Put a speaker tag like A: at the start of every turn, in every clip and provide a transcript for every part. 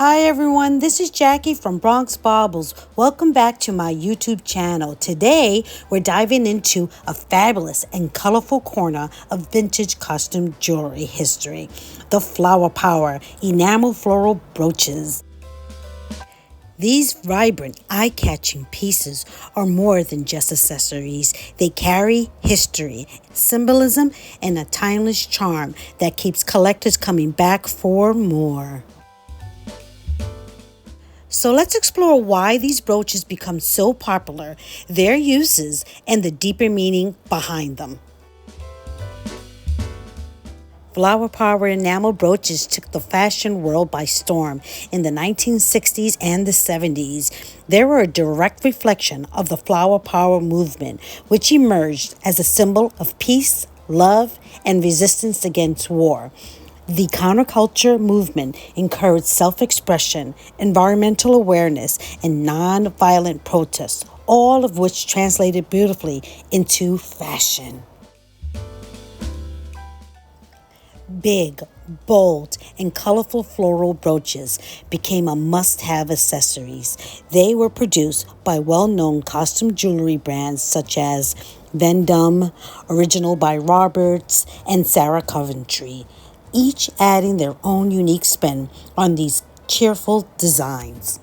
A: Hi everyone, this is Jackie from Bronx Baubles. Welcome back to my YouTube channel. Today, we're diving into a fabulous and colorful corner of vintage costume jewelry history. The Flower Power Enamel Floral Brooches. These vibrant, eye-catching pieces are more than just accessories. They carry history, symbolism, and a timeless charm that keeps collectors coming back for more. So let's explore why these brooches become so popular, their uses, and the deeper meaning behind them. Flower Power enamel brooches took the fashion world by storm in the 1960s and the 70s. They were a direct reflection of the Flower Power movement, which emerged as a symbol of peace, love, and resistance against war. The counterculture movement encouraged self-expression, environmental awareness, and non-violent protests, all of which translated beautifully into fashion. Big, bold, and colorful floral brooches became a must-have accessories. They were produced by well-known costume jewelry brands such as Vendome, Original by Roberts, and Sarah Coventry, each adding their own unique spin on these cheerful designs.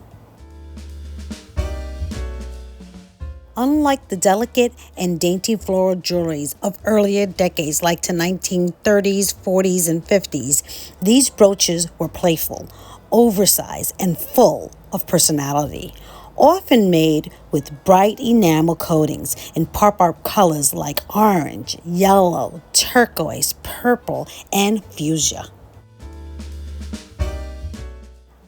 A: Unlike the delicate and dainty floral jewelries of earlier decades like the 1930s, 40s, and 50s, these brooches were playful, oversized, and full of personality. Often made with bright enamel coatings in pop-up colors like orange, yellow, turquoise, purple, and fuchsia.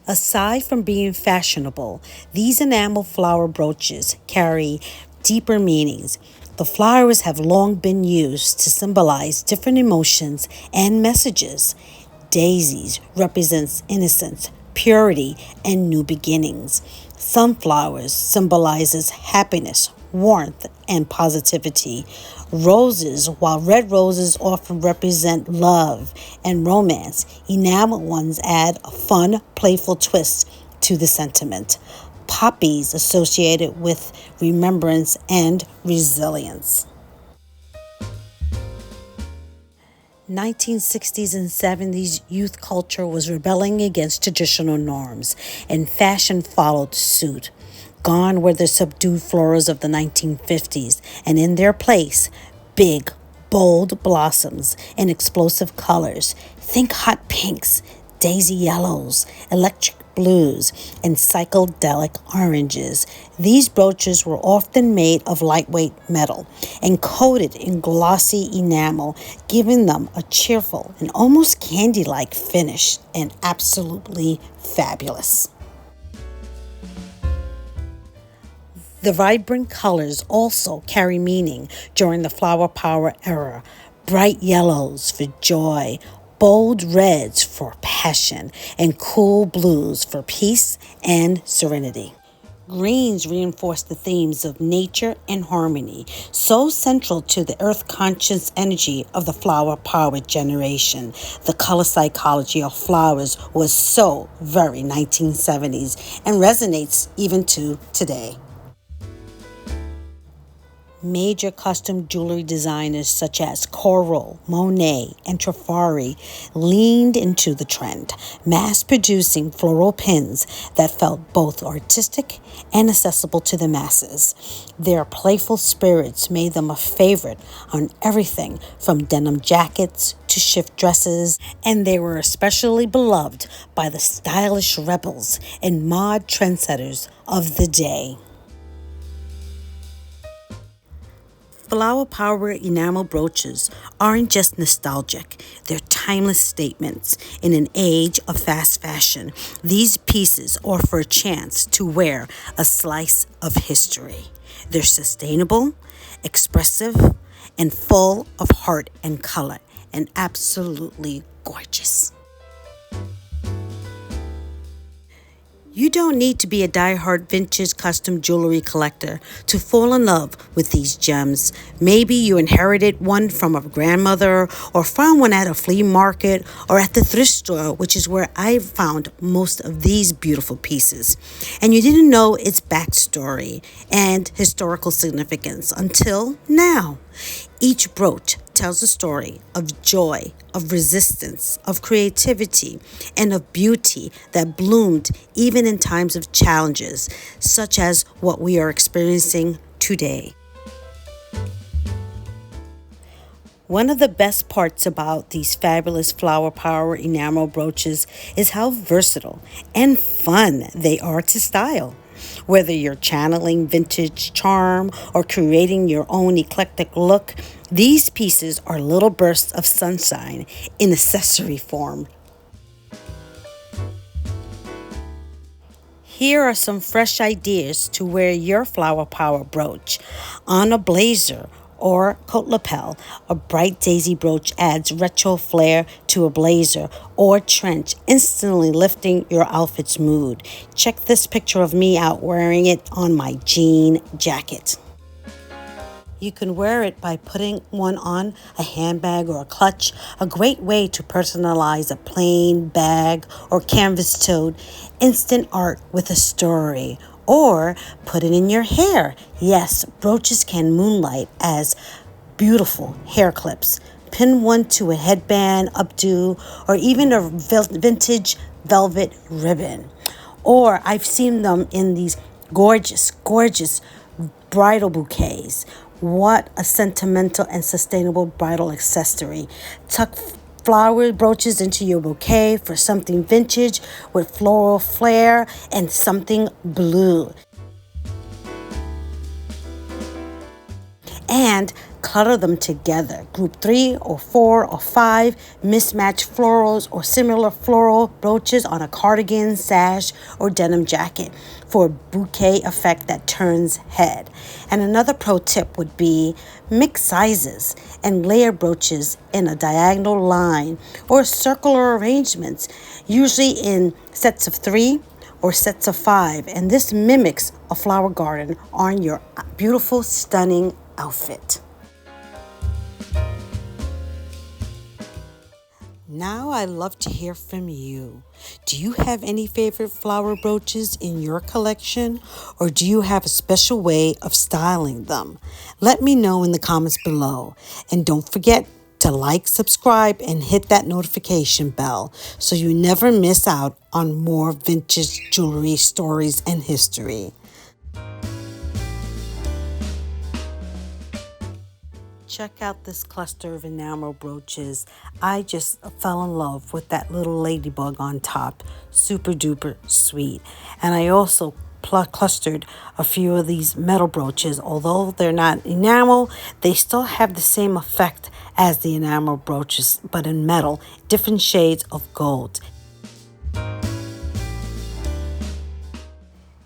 A: Aside from being fashionable, these enamel flower brooches carry deeper meanings. The flowers have long been used to symbolize different emotions and messages. Daisies represents innocence, purity, and new beginnings. Sunflowers symbolizes happiness, warmth, and positivity. Roses, while red roses often represent love and romance, enamel ones add a fun, playful twist to the sentiment. Poppies associated with remembrance and resilience. 1960s and 70s youth culture was rebelling against traditional norms, and fashion followed suit. Gone were the subdued florals of the 1950s, and in their place, big, bold blossoms in explosive colors. Think hot pinks, daisy yellows, electric blues, and psychedelic oranges. These brooches were often made of lightweight metal and coated in glossy enamel, giving them a cheerful and almost candy-like finish, and absolutely fabulous. The vibrant colors also carry meaning during the Flower Power era. Bright yellows for joy, bold reds for passion, and cool blues for peace and serenity. Greens reinforce the themes of nature and harmony, so central to the earth-conscious energy of the Flower Power generation. The color psychology of flowers was so very 1970s and resonates even to today. Major costume jewelry designers such as Coral, Monet, and Trifari leaned into the trend, mass-producing floral pins that felt both artistic and accessible to the masses. Their playful spirits made them a favorite on everything from denim jackets to shift dresses, and they were especially beloved by the stylish rebels and mod trendsetters of the day. Flower Power enamel brooches aren't just nostalgic, they're timeless statements. In an age of fast fashion, these pieces offer a chance to wear a slice of history. They're sustainable, expressive, and full of heart and color, and absolutely gorgeous. You don't need to be a die-hard vintage custom jewelry collector to fall in love with these gems. Maybe you inherited one from a grandmother or found one at a flea market or at the thrift store, which is where I found most of these beautiful pieces. And you didn't know its backstory and historical significance until now. Each brooch tells a story of joy, of resistance, of creativity, and of beauty that bloomed even in times of challenges, such as what we are experiencing today. One of the best parts about these fabulous flower power enamel brooches is how versatile and fun they are to style. Whether you're channeling vintage charm or creating your own eclectic look, these pieces are little bursts of sunshine in accessory form. Here are some fresh ideas to wear your flower power brooch on a blazer or coat lapel. A bright daisy brooch adds retro flair to a blazer or trench, instantly lifting your outfit's mood. Check this picture of me out wearing it on my jean jacket. You can wear it by putting one on a handbag or a clutch, a great way to personalize a plain bag or canvas tote, instant art with a story. Or put it in your hair. Yes, brooches can moonlight as beautiful hair clips. Pin one to a headband, updo, or even a vintage velvet ribbon. Or I've seen them in these gorgeous, gorgeous bridal bouquets. What a sentimental and sustainable bridal accessory. Tuck flower brooches into your bouquet for something vintage with floral flair and something blue. And clutter them together. Group 3 or 4 or 5 mismatched florals or similar floral brooches on a cardigan, sash, or denim jacket for a bouquet effect that turns head. And another pro tip would be mix sizes and layer brooches in a diagonal line or circular arrangements, usually in sets of 3 or sets of 5. And this mimics a flower garden on your beautiful, stunning outfit. Now I love to hear from you. Do you have any favorite flower brooches in your collection, or do you have a special way of styling them? Let me know in the comments below. And don't forget to like, subscribe, and hit that notification bell so you never miss out on more vintage jewelry stories and history. Check out this cluster of enamel brooches. I just fell in love with that little ladybug on top. Super duper sweet. And I also clustered a few of these metal brooches. Although they're not enamel, they still have the same effect as the enamel brooches, but in metal, different shades of gold.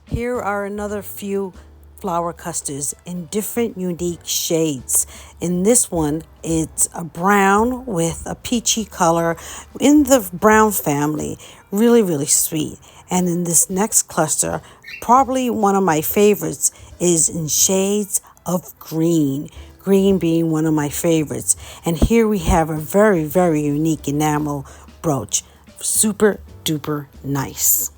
A: Here are another few flower clusters in different unique shades. In this one, it's a brown with a peachy color in the brown family. Really, really sweet. And in this next cluster, probably one of my favorites is in shades of green. Green being one of my favorites. And here we have a very, very unique enamel brooch. Super duper nice.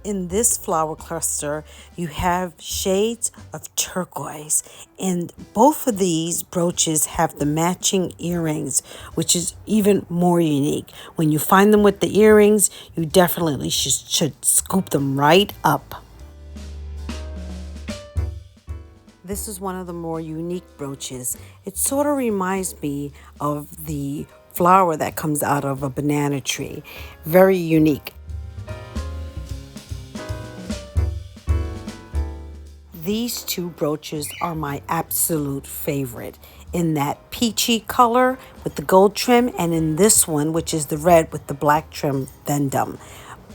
A: In this flower cluster, you have shades of turquoise, and both of these brooches have the matching earrings, which is even more unique. When you find them with the earrings, you definitely should scoop them right up. This is one of the more unique brooches. It sort of reminds me of the flower that comes out of a banana tree. Very unique. These two brooches are my absolute favorite, in that peachy color with the gold trim, and in this one, which is the red with the black trim addendum.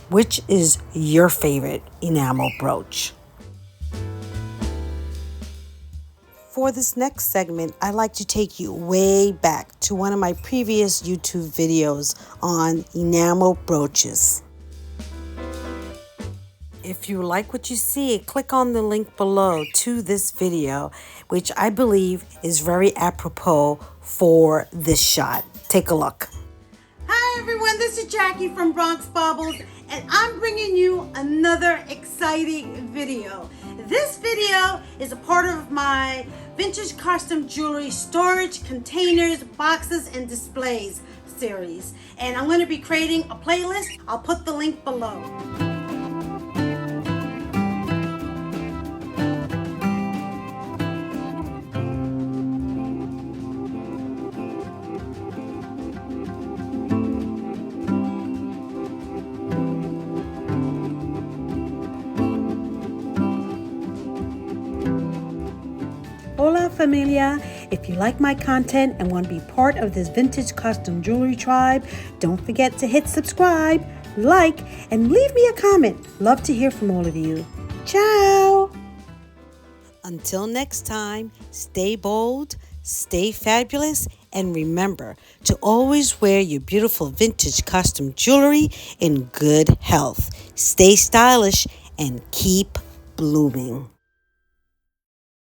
A: Which is your favorite enamel brooch? For this next segment, I'd like to take you way back to one of my previous YouTube videos on enamel brooches. If you like what you see, click on the link below to this video, which I believe is very apropos for this shot. Take a look. Hi everyone, this is Jackie from Bronx Baubles, and I'm bringing you another exciting video. This video is a part of my vintage custom jewelry storage containers, boxes, and displays series. And I'm going to be creating a playlist. I'll put the link below. Hola familia! If you like my content and want to be part of this vintage custom jewelry tribe, don't forget to hit subscribe, like, and leave me a comment. Love to hear from all of you. Ciao! Until next time, stay bold, stay fabulous, and remember to always wear your beautiful vintage custom jewelry in good health. Stay stylish and keep blooming.